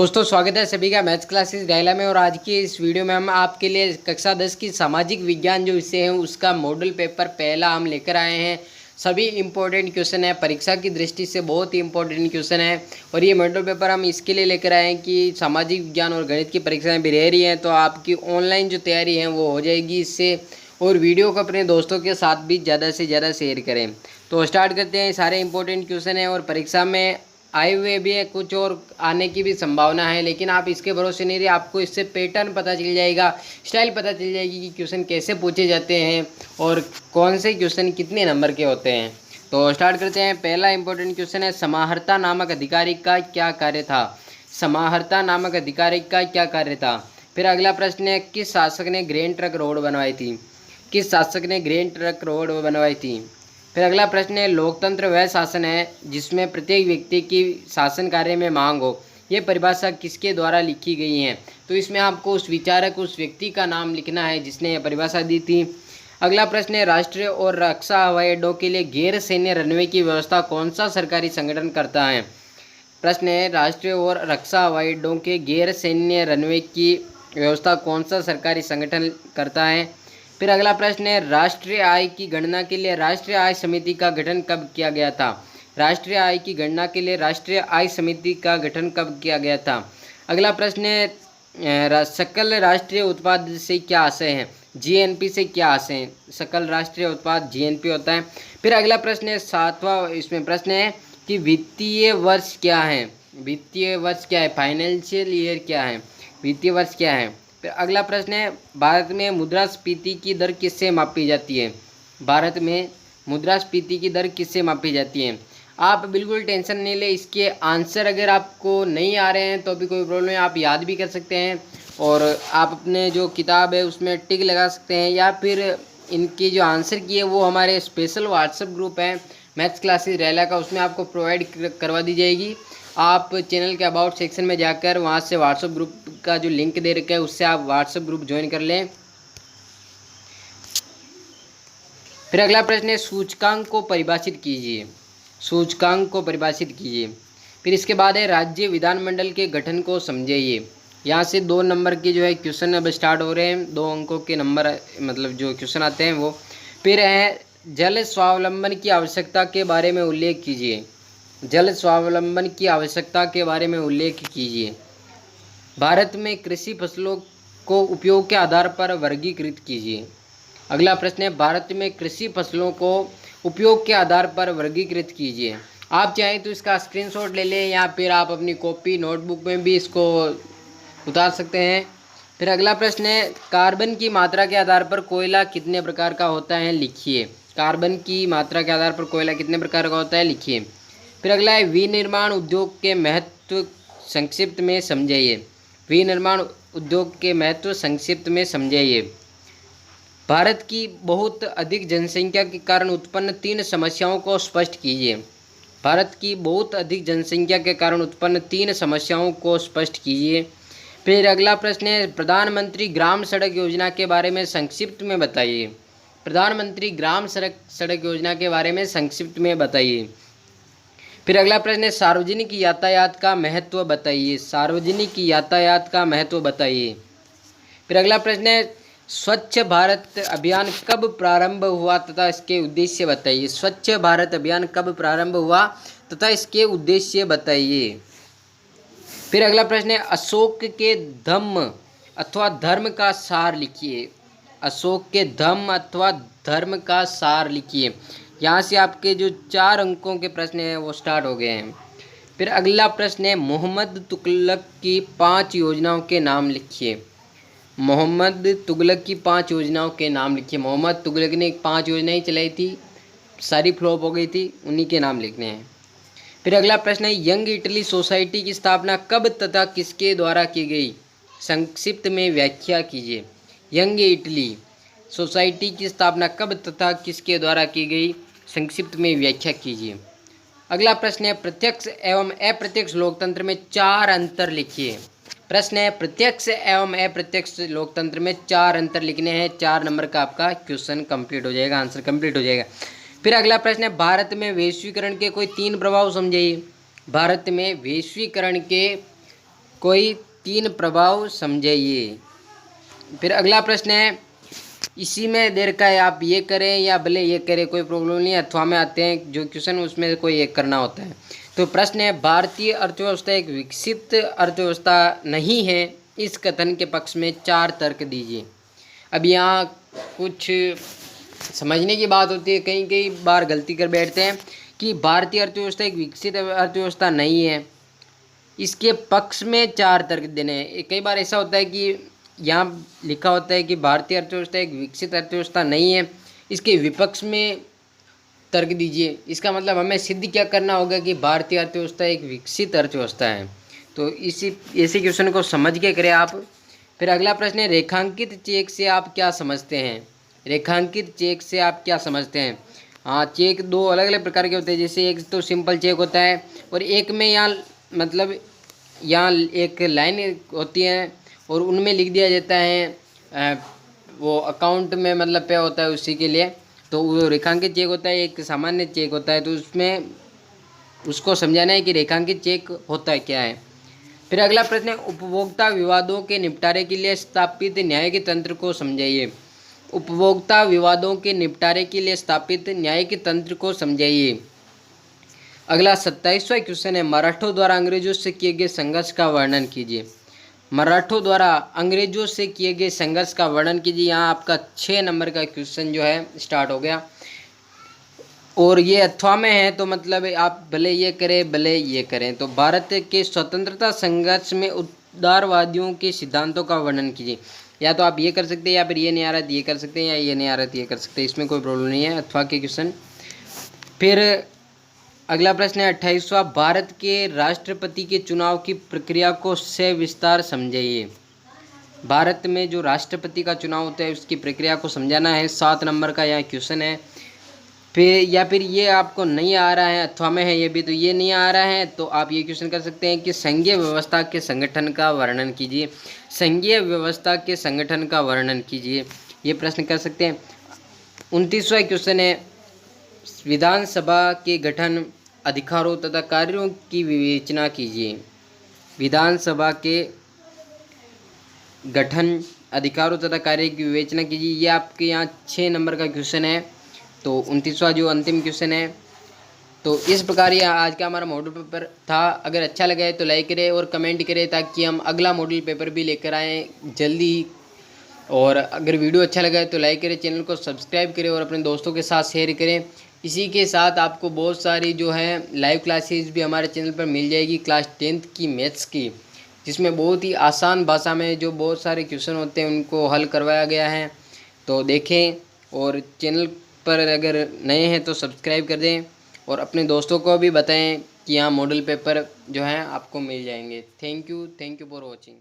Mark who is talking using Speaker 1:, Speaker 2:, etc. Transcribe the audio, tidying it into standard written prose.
Speaker 1: दोस्तों स्वागत है सभी का मैथ्स क्लासेस डायला में। और आज की इस वीडियो में हम आपके लिए कक्षा 10 की सामाजिक विज्ञान जो विषय है उसका मॉडल पेपर पहला हम लेकर आए हैं। सभी इम्पोर्टेंट क्वेश्चन है, परीक्षा की दृष्टि से बहुत ही इंपॉर्टेंट क्वेश्चन है। और ये मॉडल पेपर हम इसके लिए लेकर आए हैं कि सामाजिक विज्ञान और गणित की परीक्षाएँ भी रह रही हैं, तो आपकी ऑनलाइन जो तैयारी है वो हो जाएगी इससे। और वीडियो को अपने दोस्तों के साथ भी ज़्यादा से ज़्यादा शेयर करें। तो स्टार्ट करते हैं। सारे इंपॉर्टेंट क्वेश्चन हैं और परीक्षा में आए हुए भी है, कुछ और आने की भी संभावना है, लेकिन आप इसके भरोसे नहीं रहिए। आपको इससे पैटर्न पता चल जाएगा, स्टाइल पता चल जाएगी कि क्वेश्चन कैसे पूछे जाते हैं और कौन से क्वेश्चन कितने नंबर के होते हैं। तो स्टार्ट करते हैं। पहला इंपॉर्टेंट क्वेश्चन है, समाहर्ता नामक अधिकारी का क्या कार्य था। समाहर्ता नामक अधिकारी का क्या कार्य था। फिर अगला प्रश्न है, किस शासक ने ग्रेन ट्रक रोड बनवाई थी। किस शासक ने ग्रेन ट्रक रोड बनवाई थी। फिर अगला प्रश्न है, लोकतंत्र वह शासन है जिसमें प्रत्येक व्यक्ति की शासन कार्य में मांग हो। ये परिभाषा किसके द्वारा लिखी गई है। तो इसमें आपको उस विचारक, उस व्यक्ति का नाम लिखना है जिसने यह परिभाषा दी थी। अगला प्रश्न है, राष्ट्रीय और रक्षा हवाई अड्डों के लिए गैर सैन्य रनवे की व्यवस्था कौन सा सरकारी संगठन करता है। प्रश्न है, राष्ट्रीय और रक्षा हवाई अड्डों के गैर सैन्य रनवे की व्यवस्था कौन सा सरकारी संगठन करता है। फिर अगला प्रश्न है, राष्ट्रीय आय की गणना के लिए राष्ट्रीय आय समिति का गठन कब किया गया था। राष्ट्रीय आय की गणना के लिए राष्ट्रीय आय समिति का गठन कब किया गया था। अगला प्रश्न है, सकल राष्ट्रीय उत्पाद से क्या आशय है। जीएनपी से क्या आशय है। सकल राष्ट्रीय उत्पाद जीएनपी होता है। फिर अगला प्रश्न है, सातवां इसमें प्रश्न है कि वित्तीय वर्ष क्या है। वित्तीय वर्ष क्या है, फाइनेंशियल ईयर क्या है, वित्तीय वर्ष क्या है। फिर अगला प्रश्न है, भारत में मुद्रास्फीति की दर किससे मापी जाती है। भारत में मुद्रास्फीति की दर किससे मापी जाती है। आप बिल्कुल टेंशन नहीं ले, इसके आंसर अगर आपको नहीं आ रहे हैं तो भी कोई प्रॉब्लम नहीं, आप याद भी कर सकते हैं और आप अपने जो किताब है उसमें टिक लगा सकते हैं, या फिर इनकी जो आंसर की है वो हमारे स्पेशल व्हाट्सएप ग्रुप है मैथ्स क्लासेस रेला का, उसमें आपको प्रोवाइड करवा दी जाएगी। आप चैनल के अबाउट सेक्शन में जाकर वहाँ से व्हाट्सएप ग्रुप का जो लिंक दे रखा है उससे आप व्हाट्सएप ग्रुप ज्वाइन कर लें। फिर अगला प्रश्न है, सूचकांक को परिभाषित कीजिए। सूचकांक को परिभाषित कीजिए। फिर इसके बाद है, राज्य विधानमंडल के गठन को समझिए। यहाँ से 2 नंबर के जो है क्वेश्चन अब स्टार्ट हो रहे हैं, 2 अंकों के नंबर मतलब जो क्वेश्चन आते हैं वो। फिर है, जल स्वावलंबन की आवश्यकता के बारे में उल्लेख कीजिए। जल स्वावलंबन की आवश्यकता के बारे में उल्लेख कीजिए। भारत में कृषि फसलों को उपयोग के आधार पर वर्गीकृत कीजिए। अगला प्रश्न है, भारत में कृषि फसलों को उपयोग के आधार पर वर्गीकृत कीजिए। आप चाहें तो इसका स्क्रीनशॉट ले लें या फिर आप अपनी कॉपी नोटबुक में भी इसको उतार सकते हैं। फिर अगला प्रश्न है, कार्बन की मात्रा के आधार पर कोयला कितने प्रकार का होता है, लिखिए। कार्बन की मात्रा के आधार पर कोयला कितने प्रकार का होता है, लिखिए। फिर अगला है, विनिर्माण उद्योग के महत्व संक्षिप्त में समझाइए। विनिर्माण उद्योग के महत्व संक्षिप्त में समझाइए। भारत की बहुत अधिक जनसंख्या के कारण उत्पन्न 3 समस्याओं को स्पष्ट कीजिए। भारत की बहुत अधिक जनसंख्या के कारण उत्पन्न 3 समस्याओं को स्पष्ट कीजिए। फिर अगला प्रश्न है, प्रधानमंत्री ग्राम सड़क योजना के बारे में संक्षिप्त में बताइए। प्रधानमंत्री ग्राम सड़क योजना के बारे में संक्षिप्त में बताइए। फिर अगला प्रश्न है, सार्वजनिक यातायात का महत्व बताइए। सार्वजनिक यातायात का महत्व बताइए। फिर अगला प्रश्न है, स्वच्छ भारत अभियान कब प्रारंभ हुआ तथा इसके उद्देश्य बताइए। स्वच्छ भारत अभियान कब प्रारंभ हुआ तथा इसके उद्देश्य बताइए। फिर अगला प्रश्न है, अशोक के धम्म अथवा धर्म का सार लिखिए। अशोक के धम्म अथवा धर्म का सार लिखिए। यहाँ से आपके जो 4 अंकों के प्रश्न हैं वो स्टार्ट हो गए हैं। फिर अगला प्रश्न है, मोहम्मद तुगलक की 5 योजनाओं के नाम लिखिए। मोहम्मद तुगलक की 5 योजनाओं के नाम लिखिए। मोहम्मद तुगलक ने 5 योजनाएं चलाई थी, सारी फ्लॉप हो गई थी, उन्हीं के नाम लिखने हैं। फिर अगला प्रश्न है, यंग इटली सोसाइटी की स्थापना कब तथा किसके द्वारा की गई, संक्षिप्त में व्याख्या कीजिए। यंग इटली सोसाइटी की स्थापना कब तथा किसके द्वारा की गई, संक्षिप्त में व्याख्या कीजिए। अगला प्रश्न है, प्रत्यक्ष एवं अप्रत्यक्ष लोकतंत्र में 4 अंतर लिखिए। प्रश्न है, प्रत्यक्ष एवं अप्रत्यक्ष लोकतंत्र में 4 अंतर लिखने हैं। 4 नंबर का आपका क्वेश्चन कंप्लीट हो जाएगा, आंसर कंप्लीट हो जाएगा। फिर अगला प्रश्न है, भारत में वैश्वीकरण के कोई 3 प्रभाव समझाइए। भारत में वैश्वीकरण के कोई 3 प्रभाव समझाइए। फिर अगला प्रश्न है, इसी में दे रखा है आप ये करें या भले ये करें कोई प्रॉब्लम नहीं है, अथवा में आते हैं जो क्वेश्चन उसमें कोई एक करना होता है। तो प्रश्न है, भारतीय अर्थव्यवस्था एक विकसित अर्थव्यवस्था नहीं है, इस कथन के पक्ष में 4 तर्क दीजिए। अब यहाँ कुछ समझने की बात होती है, कई बार गलती कर बैठते हैं कि भारतीय अर्थव्यवस्था एक विकसित अर्थव्यवस्था नहीं है, इसके पक्ष में 4 तर्क देने हैं। कई बार ऐसा होता है कि यहाँ लिखा होता है कि भारतीय अर्थव्यवस्था एक विकसित अर्थव्यवस्था नहीं है, इसके विपक्ष में तर्क दीजिए। इसका मतलब हमें सिद्ध क्या करना होगा कि भारतीय अर्थव्यवस्था एक विकसित अर्थव्यवस्था है। तो इसी क्वेश्चन को समझ के करें आप। फिर अगला प्रश्न है, रेखांकित चेक से आप क्या समझते हैं? रेखांकित चेक से आप क्या समझते हैं? हाँ, चेक 2 अलग अलग प्रकार के होते हैं। जैसे एक तो सिंपल चेक होता है और एक में यहाँ मतलब यहाँ एक लाइन होती है और उनमें लिख दिया जाता है वो अकाउंट में मतलब पे होता है उसी के लिए। तो वो रेखांकित चेक होता है, एक सामान्य चेक होता है। तो उसमें उसको समझाना है कि रेखांकित चेक होता है क्या है। फिर अगला प्रश्न है, उपभोक्ता विवादों के निपटारे के लिए स्थापित न्यायिक तंत्र को समझाइए। उपभोक्ता विवादों के निपटारे के लिए स्थापित न्यायिक तंत्र को समझाइए। अगला 27वां क्वेश्चन है, मराठों द्वारा अंग्रेजों से किए गए संघर्ष का वर्णन कीजिए। मराठों द्वारा अंग्रेजों से किए गए संघर्ष का वर्णन कीजिए। यहाँ आपका 6 नंबर का क्वेश्चन जो है स्टार्ट हो गया और ये अथवा में है, तो मतलब आप भले ये करें भले ये करें। तो भारत के स्वतंत्रता संघर्ष में उदारवादियों के सिद्धांतों का वर्णन कीजिए। या तो आप ये कर सकते हैं या फिर ये नहीं आ रहा तो ये कर सकते हैं, या ये नहीं आ रहा तो ये कर सकते हैं, इसमें कोई प्रॉब्लम नहीं है अथवा के क्वेश्चन। फिर अगला प्रश्न है 28वां, भारत के राष्ट्रपति के चुनाव की प्रक्रिया को सविस्तार समझाइए। भारत में जो राष्ट्रपति का चुनाव होता है उसकी प्रक्रिया को समझाना है। 7 नंबर का यहाँ क्वेश्चन है। फिर या फिर ये आपको नहीं आ रहा है अथवा में है ये भी, तो ये नहीं आ रहा है तो आप ये क्वेश्चन कर सकते हैं कि संघीय व्यवस्था के संगठन का वर्णन कीजिए। संघीय व्यवस्था के संगठन का वर्णन कीजिए, ये प्रश्न कर सकते हैं। 29वां क्वेश्चन है, विधानसभा के गठन, अधिकारों तथा कार्यों की विवेचना कीजिए। विधानसभा के गठन, अधिकारों तथा कार्य की विवेचना कीजिए, ये आपके यहाँ 6 नंबर का क्वेश्चन है। तो 29वां जो अंतिम क्वेश्चन है। तो इस प्रकार ये आज का हमारा मॉडल पेपर था। अगर अच्छा लगा है तो लाइक करें और कमेंट करें ताकि हम अगला मॉडल पेपर भी लेकर आएँ जल्दी। और अगर वीडियो अच्छा लगा है तो लाइक करें, चैनल को सब्सक्राइब करें और अपने दोस्तों के साथ शेयर करें। इसी के साथ आपको बहुत सारी जो है लाइव क्लासेस भी हमारे चैनल पर मिल जाएगी क्लास 10th की मैथ्स की, जिसमें बहुत ही आसान भाषा में जो बहुत सारे क्वेश्चन होते हैं उनको हल करवाया गया है। तो देखें और चैनल पर अगर नए हैं तो सब्सक्राइब कर दें और अपने दोस्तों को भी बताएं कि यहाँ मॉडल पेपर जो है आपको मिल जाएंगे। Thank you for watching.